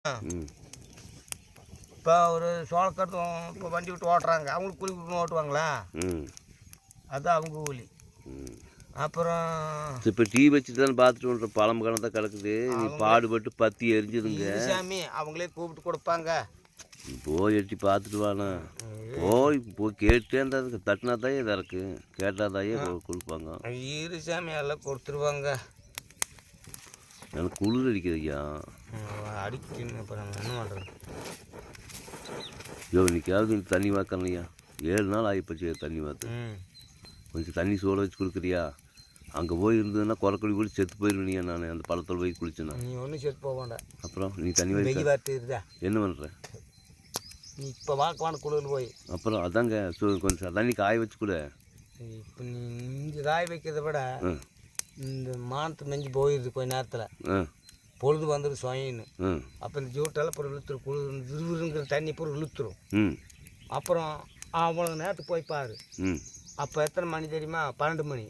ம். இப்போ ஒரு சோளக்கருத்தம் இப்போ வண்டி விட்டு ஓட்டுறாங்க, அவங்களுக்கு கூலி கொடுக்கணும் ஓட்டுவாங்களா? ம். அதுதான் அவங்க கூலி. ம். அப்புறம் இப்போ டீ வச்சுட்டு தானே பார்த்துட்டு வர பழம் கணத்தான் கிடக்குது. நீ பாடுபட்டு பத்தி எரிஞ்சுதுங்க. சாமி அவங்களே கூப்பிட்டு கொடுப்பாங்க. போய் எட்டி பார்த்துட்டு வாண்ணா. போய் கேட்டே இருந்தா தட்டினா தான் இதாக இருக்கு. கேட்டால் தாயே கொடுப்பாங்க. இரு சாமி எல்லாம் கொடுத்துருவாங்க. எனக்கு குளிர் அடிக்குது ஐயா. அடிக்கணும். இப்போ நம்ம என்ன பண்ணுறது? ஐயோ இன்னைக்காவது நீ தண்ணி வாக்கலையா? 7 நாள் ஆகிப்போச்சு தண்ணி வாத்து. கொஞ்சம் தண்ணி சூட வச்சு கொடுக்குறியா? அங்கே போய் இருந்ததுன்னா குறைக்கொடி கூட செத்து போயிடுவீங்க. நான் அந்த பழத்தில் போய் குளிச்சேன்னா நீ ஒன்றும் செத்து போக வேண்டாம். அப்புறம் நீ தண்ணி வாங்கி வாட்டுதா என்ன பண்ணுற? நீ இப்போ வாக்குவான குளிர் போய் அப்புறம் அதாங்க கொஞ்சம் தண்ணி காய வச்சு கூட. இப்போ நீ இங்கே காய வைக்கிறத விட இந்த மானத்து மெஞ்சி போயிடுது கொஞ்ச நேரத்தில். பொழுது வந்துடும் சொயின்னு. அப்போ இந்த ஜூட்டெல்லாம் அப்புறம் இழுத்துரும். குளிர் விறுவிறுங்கிற தண்ணி அப்புறம் இழுத்துரும். அப்புறம் அவ்வளோ நேரத்துக்கு போய் பாரு. அப்போ எத்தனை மணி தெரியுமா? 12 மணி.